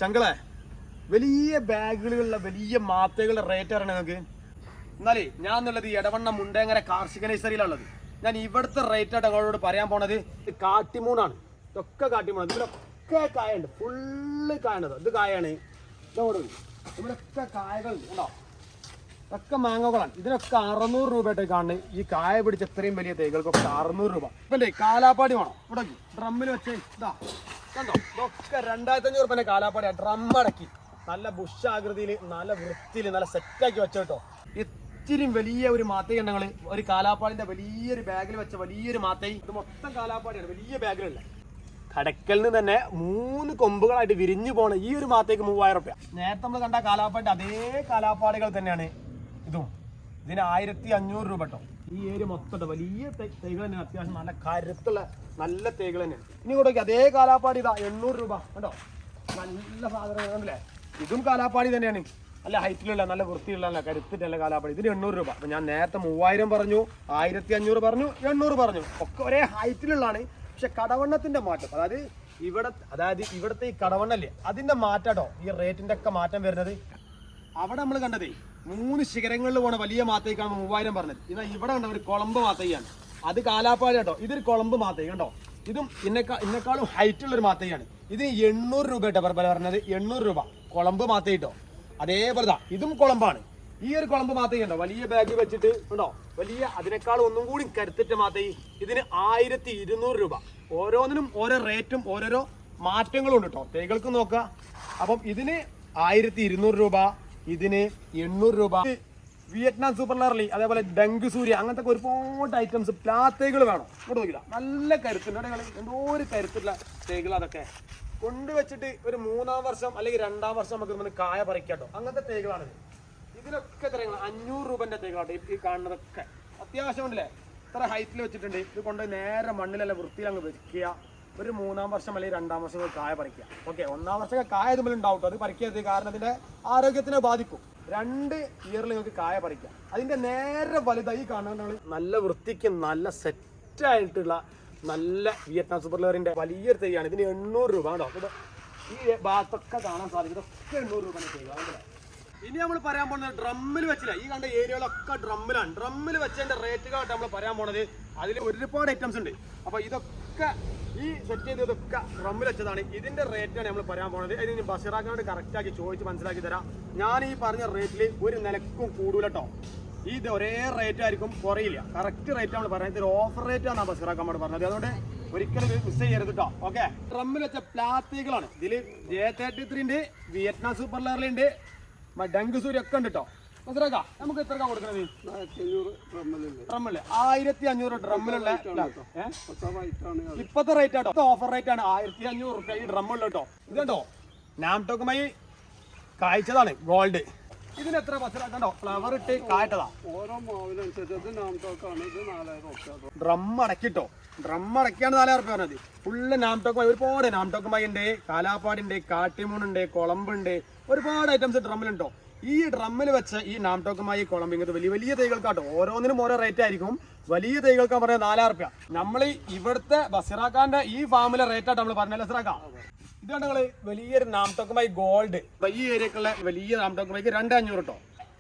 ശങ്കളെ വലിയ ബാഗുകളുള്ള വലിയ മാത്തകളുടെ റേറ്റ് അറിയണം നിങ്ങൾക്ക്. എന്നാലേ ഞാൻ എന്നുള്ളത് എടവണ്ണ മുണ്ടേങ്ങര കാർഷിക നഴ്സറിയിലുള്ളത്. ഞാൻ ഇവിടുത്തെ റേറ്റ് ആയിട്ട് നിങ്ങളോട് പറയാൻ പോണത് കാട്ടിമൂണാണ്. ഇതൊക്കെ കാട്ടിമൂണാണ്. ഇതിലൊക്കെ കായുണ്ട്, ഫുള്ള് കായണത്. ഇത് കായാണ്. ഇതോട് ഇവിടെയൊക്കെ കായകളുണ്ട് കേട്ടോ. ഒക്കെ മാങ്ങകളാണ്. ഇതിനൊക്കെ 600 രൂപയായിട്ട് കാണുന്നത്. ഈ കായ പിടിച്ച ഇത്രയും വലിയ തൈകൾക്കൊക്കെ 600 രൂപ. ഇപ്പല്ലേ കാലാപ്പാടി വേണം. ഇവിടെ ഡ്രമ്മിൽ വെച്ച് ഇതാ കണ്ടോ, ഇതൊക്കെ 2500 രൂപ കാലാപ്പാടിയാണ്. ഡ്രം അടക്കി നല്ല ബുഷ് ആകൃതിയിൽ നല്ല വൃത്തിയിൽ നല്ല സെറ്റാക്കി വെച്ച കേട്ടോ. ഇത്തിരി വലിയ ഒരു മാത്തൈ ഉണ്ടെങ്കിൽ ഒരു കാലാപ്പാടിന്റെ വലിയൊരു ബാഗിൽ വെച്ച വലിയൊരു മാത്തൈ. ഇത് മൊത്തം കാലാപ്പാടിയാണ്, വലിയ ബാഗിലുള്ള. കടക്കലിന് തന്നെ 3 കൊമ്പുകളായിട്ട് വിരിഞ്ഞു പോണ ഈ ഒരു മാത്തേക്ക് 3000 രൂപ. നേരത്തെ നമ്മൾ കണ്ട കാലാപ്പാടിന്റെ അതേ കാലാപ്പാടികൾ തന്നെയാണ് ഇതും. ഇതിന് 1500 രൂപ കേട്ടോ. ഈ ഏരിയ മൊത്തം വലിയ തൈകൾ തന്നെയാണ്. അത്യാവശ്യം നല്ല കരുത്തുള്ള നല്ല തൈകൾ തന്നെയാണ്. ഇനി കൂടെ അതേ കാലാപ്പാടി ഇതാ 800 രൂപ കേട്ടോ. നല്ല സാധനങ്ങൾ കണ്ടില്ലേ. ഇതും കാലാപ്പാടി തന്നെയാണ്. നല്ല ഹൈറ്റിലുള്ള നല്ല വൃത്തിയുള്ള കരുത്തിട്ടുള്ള കാലാപ്പാടി. ഇതിന് 800 രൂപ. അപ്പൊ ഞാൻ നേരത്തെ 3000 പറഞ്ഞു, 1500 പറഞ്ഞു, 800 പറഞ്ഞു. ഒക്കെ ഒരേ ഹൈറ്റിലുള്ളതാണ്. പക്ഷെ കടവണ്ണത്തിന്റെ മാറ്റം, അതായത് ഇവിടുത്തെ ഈ കടവണ്ണല്ലേ അതിന്റെ മാറ്റാട്ടോ ഈ റേറ്റിന്റെ ഒക്കെ മാറ്റം വരുന്നത്. അവിടെ നമ്മൾ കണ്ടതേ 3 ശിഖരങ്ങളിൽ പോണ വലിയ മാത്തയ്ക്കാണ് 3000 പറഞ്ഞത്. ഇതാ ഇവിടെ കണ്ട ഒരു കുളമ്പ് മാത്തയ്യാണ്. അത് കാലാപ്പാടി കേട്ടോ. ഇതൊരു കുളമ്പ് മാത്തൈ കണ്ടോ. ഇതും ഇന്നെക്കാളും ഹൈറ്റ് ഉള്ളൊരു മാത്തയ്യാണ്. ഇതിന് 800 രൂപ കേട്ടോ പറഞ്ഞത്. 800 രൂപ കുളമ്പ് മാത്തൈ കേട്ടോ. അതേപോലെ ഇതും കുളമ്പാണ്. ഈ ഒരു കുളമ്പ് മാത്തൈ ഉണ്ടോ, വലിയ ബാഗ് വെച്ചിട്ട് ഉണ്ടോ, വലിയ അതിനേക്കാൾ ഒന്നും കൂടി കരുത്തിട്ട മാത്തൈ. ഇതിന് 1200 രൂപ. ഓരോന്നിനും ഓരോ റേറ്റും ഓരോരോ മാറ്റങ്ങളും ഉണ്ട് കേട്ടോ. തൈകൾക്ക് നോക്കുക. അപ്പം ഇതിന് 1200 രൂപ, ഇതിന് 800 രൂപ. വിയറ്റ്നാം സൂപ്പർ ലാർലി, അതേപോലെ ഡങ്ക് സൂര്യ, അങ്ങനത്തെ ഒരുപാട് ഐറ്റംസ് പ്ലാത്തൈകൾ വേണം. ഇങ്ങോട്ട് നോക്കില്ല, നല്ല കരുത്തുണ്ട്. എന്തോ ഒരു കരുത്തുള്ള തൈകൾ. അതൊക്കെ കൊണ്ടുവച്ചിട്ട് ഒരു 3-ാം വർഷം അല്ലെങ്കിൽ 2-ാം വർഷം നമുക്ക് കായ പറിക്കാട്ടോ. അങ്ങനത്തെ തൈകളാണിത്. ഇതിനൊക്കെ എത്രയാണ് 500 രൂപന്റെ തൈകളാട്ടോ. ഈ കാണുന്നതൊക്കെ അത്യാവശ്യം ഉണ്ടല്ലേ. ഇത്ര ഹൈറ്റിൽ വെച്ചിട്ടുണ്ട്. ഇത് കൊണ്ട് നേരെ മണ്ണിലല്ല വൃത്തിയിൽ അങ്ങ് വെക്കുക. ഒരു 3-ാം വർഷം അല്ലെങ്കിൽ 2-ാം വർഷം കായ പറിക്കുക. ഓക്കെ, 1-ാം വർഷം കായ ഇതുമ്പോൾ ഉണ്ടാവും. അത് പറിക്കരുത്, കാരണം അതിന്റെ ആരോഗ്യത്തിനെ ബാധിക്കും. 2 ഇയറിൽ നിങ്ങൾക്ക് കായ പറിക്കാം. അതിന്റെ നേരെ വലുതായി കാണുന്ന നല്ല വൃത്തിക്ക് നല്ല സെറ്റായിട്ടുള്ള നല്ല വിയറ്റ്നാം സൂപ്പർ ലെയറിന്റെ വലിയൊരു തൈയാണ്. ഇതിന് 800 രൂപ കേട്ടോ. ഈ ഭാഗത്തൊക്കെ കാണാൻ സാധിക്കും. ഇതൊക്കെ 800 രൂപ തൈ. ഇനി നമ്മൾ പറയാൻ പോകുന്നത് ഡ്രമ്മിൽ വെച്ചില്ല. ഈ കണ്ട ഏരിയകളൊക്കെ ഡ്രമ്മിലാണ്. ഡ്രമ്മിൽ വെച്ചതിന്റെ റേറ്റുകളായിട്ട് നമ്മൾ പറയാൻ പോണത്. അതിൽ ഒരുപാട് ഐറ്റംസ് ഉണ്ട്. അപ്പൊ ഇതൊക്കെ ഈ സെറ്റ് ചെയ്തതൊക്കെ ഡ്രമ്മിൽ വെച്ചതാണ്. ഇതിന്റെ റേറ്റാണ് നമ്മൾ പറയാൻ പോണത്. അതിന് ബഷീറാക്കാനോട് കറക്റ്റാക്കി ചോദിച്ച് മനസ്സിലാക്കി തരാം. ഞാൻ ഈ പറഞ്ഞ റേറ്റിൽ ഒരു നിലക്കും കൂടുതൽ കേട്ടോ. ഇത് ഒരേ റേറ്റ് ആയിരിക്കും, കുറയില്ല. കറക്റ്റ് റേറ്റ് നമ്മൾ പറയുന്നത്. ഒരു ഓഫർ റേറ്റ് ആണ് ബഷീറാക്കാനോട് പറഞ്ഞത്. അതുകൊണ്ട് ഒരിക്കലും മിസ് ചെയ്യരുത് കേട്ടോ. ഓക്കെ, ഡ്രമ്മിൽ വെച്ച പ്ലാസ്റ്റിക്കുകളാണ്. ഇതിൽ J33 ഉണ്ട്, വിയറ്റ്നാം സൂപ്പർ ലെയറിൽ ഉണ്ട്, ഡങ്ക് സൂര്യ ഒക്കെ ഉണ്ട് കേട്ടോ. മനസ്സിലാക്കാം. നമുക്ക് എത്ര കൊടുക്കണത്? ഡ്രമ്മില് 1500 ഡ്രമ്മിലുള്ള ഇപ്പത്തെ റേറ്റ് ആട്ടോ. ഓഫർ റേറ്റ് ആണ് 1500 രൂപ ഈ ഡ്രമ്മുള്ള കേട്ടോ. ഇത് കണ്ടോ, നാംടോക്കുമായി കായ്ച്ചതാണ് ഗോൾഡ്. ഇതിന് എത്ര ബസ്സിലാക്കണ്ടോ, ഫ്ലവർ ഇട്ട് കായട്ടതാ. ഡ്രം അടക്കിട്ടോ. ഡ്രം അടക്കിയാണ് 4000 രൂപ പറഞ്ഞത്. ഫുള്ള് നാംടോക്കുമായി ഒരുപാട് നാംടോക്കുമായി ഉണ്ട്, കാലാപ്പാടുണ്ട്, കാട്ടിമൂണുണ്ട്, കുളമ്പുണ്ട്, ഒരുപാട് ഐറ്റംസ് ഡ്രമ്മിലുണ്ടോ. ഈ ഡ്രമ്മിൽ വെച്ച ഈ നാംടോക്കുമായി കുളമ്പ് ഇങ്ങനത്തെ വലിയ വലിയ തൈകൾക്കാട്ടോ. ഓരോന്നിനും ഓരോ റേറ്റ് ആയിരിക്കും. വലിയ തൈകൾക്കാണ് പറയുന്നത് 4000 രൂപ. നമ്മൾ ഇവിടുത്തെ ബഷീറാക്കാന്റെ ഈ ഫാമിലെ റേറ്റാട്ടോ നമ്മൾ പറഞ്ഞ ബഷീറാക്കാം. ഇതാണ് ഞങ്ങൾ വലിയൊരു നാംടോക്കുമായി ഗോൾഡ്. ഈ ഏരിയക്കുള്ള വലിയ നാംടോക്കുമായിക്ക് 2500 കേട്ടോ.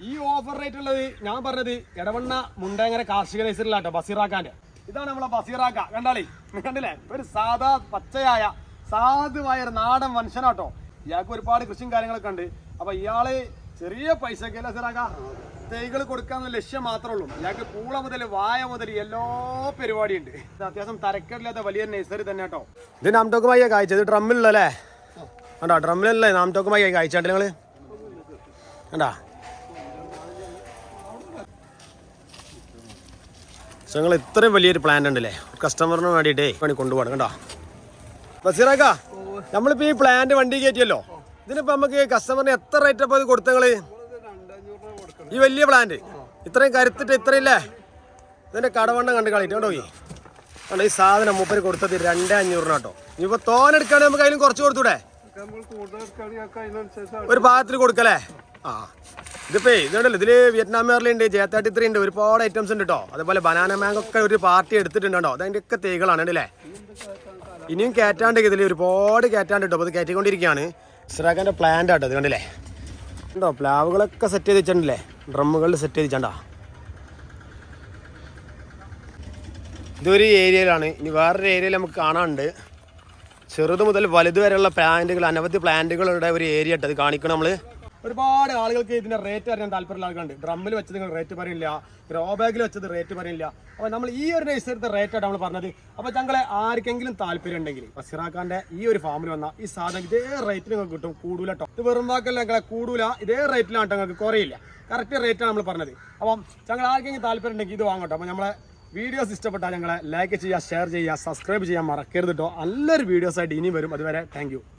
ഈ ഓഫർ റേറ്റ് ഉള്ളത് ഞാൻ പറഞ്ഞത് എടവണ്ണ മുണ്ടേങ്ങര കാർഷിക നഴ്സറിയിലാട്ടോ ബഷീറാക്കാന്റെ. ഇതാണ് നമ്മളെ ബഷീറാക്ക. കണ്ടില്ലേ, ഒരു സാധാ പച്ചയായ സാധുവായ ഒരു നാടൻ മനുഷ്യനാട്ടോ. ഇയാൾക്ക് ഒരുപാട് കൃഷിയും കാര്യങ്ങളൊക്കെ ഉണ്ട്. അപ്പൊ ഇയാള് ചെറിയ പൈസക്ക് ബഷീറാക്ക തൈകൾ കൊടുക്കാന്നുള്ള ലക്ഷ്യം മാത്രമേ ഉള്ളൂ. ഇയാൾക്ക് പൂള മുതൽ വായ മുതൽ എല്ലാ പരിപാടിയുണ്ട്. ഇത് അത്യാവശ്യം തരക്കേടില്ലാത്ത വലിയ നഴ്സറി തന്നെ കേട്ടോ. ഇത് നാംടോക്കുമായി കായ്ച്ചത് ഡ്രമ്മിലല്ലേ കണ്ടാ. ഡ്രമ്മിലല്ലേ നാംടോക്കുമായി കായ്ച്ചാണ്ട് നിങ്ങള് കണ്ടാ. ഞങ്ങൾ ഇത്രയും വലിയൊരു പ്ലാന്റ് ഉണ്ടല്ലേ കസ്റ്റമറിന് വേണ്ടിയിട്ടേ പണി കൊണ്ടുപോകണം കണ്ടോ. ബഷീറാക്ക, നമ്മളിപ്പോ ഈ പ്ലാന്റ് വണ്ടി കയറ്റിയല്ലോ. ഇതിനിപ്പോ നമുക്ക് കസ്റ്റമറിന് എത്ര റേറ്റ് അപ്പൊ ഇത് കൊടുത്തങ്ങള്? ഈ വലിയ പ്ലാന്റ് ഇത്രയും കരുത്തിട്ട് ഇത്രയില്ലേ. ഇതിന്റെ കടവണ്ണം കണ്ട് കളിയിട്ട് കേട്ടോ. ഈ സാധനം മൂപ്പര് കൊടുത്തത് 2500 കേട്ടോ. ഇനിയിപ്പോ തോനെടുക്കുകയാണെങ്കിൽ നമുക്ക് അതിലും കുറച്ച് കൊടുത്തൂടെ? ഒരു പാകത്തിൽ കൊടുക്കല്ലേ. ആ, ഇതിപ്പോ ഇതുണ്ടല്ലോ, ഇതില് വിയറ്റ്നാം മേർലുണ്ട്, J33 ഉണ്ട്, ഒരുപാട് ഐറ്റംസ് ഉണ്ട് കേട്ടോ. അതേപോലെ ബനാന മാങ്കോ ഒക്കെ ഒരു പാർട്ടി എടുത്തിട്ടുണ്ടോ. അതിന്റെ ഒക്കെ തൈകളാണ് അല്ലേ. ഇനിയും കയറ്റാണ്ട് ഇതിൽ ഒരുപാട് കയറ്റാണ്ട് കേട്ടോ. അത് കയറ്റിക്കൊണ്ടിരിക്കുകയാണ്. ഇസ്രാഖാൻ്റെ പ്ലാന്റ് ആട്ടോ ഇത് കണ്ടില്ലേ ഉണ്ടോ പ്ലാവുകളൊക്കെ സെറ്റ് ചെയ്ത് വെച്ചിട്ടുണ്ടല്ലേ ഡ്രമ്മുകളിൽ സെറ്റ് ചെയ്ത് വെച്ചാണ്ടാ ഇതൊരു ഏരിയയിലാണ് ഇനി വേറൊരു ഏരിയയിൽ നമുക്ക് കാണാനുണ്ട് ചെറുത് മുതൽ വലുത് വരെയുള്ള പ്ലാന്റുകൾ അനവധി പ്ലാന്റുകളുടെ ഒരു ഏരിയ ഇട്ടത് കാണിക്കണം നമ്മൾ ഒരുപാട് ആളുകൾക്ക് ഇതിന്റെ റേറ്റ് അറിയാൻ താല്പര്യമുള്ള ആളുകളുണ്ട് ഡ്രമ്മിൽ വെച്ചത് നിങ്ങൾ റേറ്റ് പറയില്ല ഗ്രോ ബാഗിൽ വെച്ചത് റേറ്റ് പറയില്ല അപ്പോൾ നമ്മൾ ഈ ഒരു നഴ്സറിത്തെ റേറ്റാണ് നമ്മൾ പറഞ്ഞത് അപ്പോൾ ഞങ്ങളെ ആർക്കെങ്കിലും താല്പര്യം ഉണ്ടെങ്കിൽ സിറാഖാന്റെ ഈ ഒരു ഫാമിൽ വന്നാൽ ഈ സാധനം ഇതേ റേറ്റിൽ നിങ്ങൾക്ക് കിട്ടും കൂടൂല കേട്ടോ ഇത് വെറും വാക്കല്ല ഞങ്ങളെ കൂടൂല ഇതേ റേറ്റിലാണ് നിങ്ങൾക്ക് കുറയില്ല കറക്റ്റ് റേറ്റാണ് നമ്മൾ പറഞ്ഞത് അപ്പം ഞങ്ങൾ ആർക്കെങ്കിലും താല്പര്യം ഉണ്ടെങ്കിൽ ഇത് വാങ്ങട്ടോ അപ്പോൾ നമ്മളെ വീഡിയോസ് ഇഷ്ടപ്പെട്ടാൽ ഞങ്ങളെ ലൈക്ക് ചെയ്യുക ഷെയർ ചെയ്യുക സബ്സ്ക്രൈബ് ചെയ്യാൻ മറക്കരുത് കേട്ടോ നല്ലൊരു വീഡിയോസായിട്ട് ഇനിയും വരും അതുവരെ താങ്ക്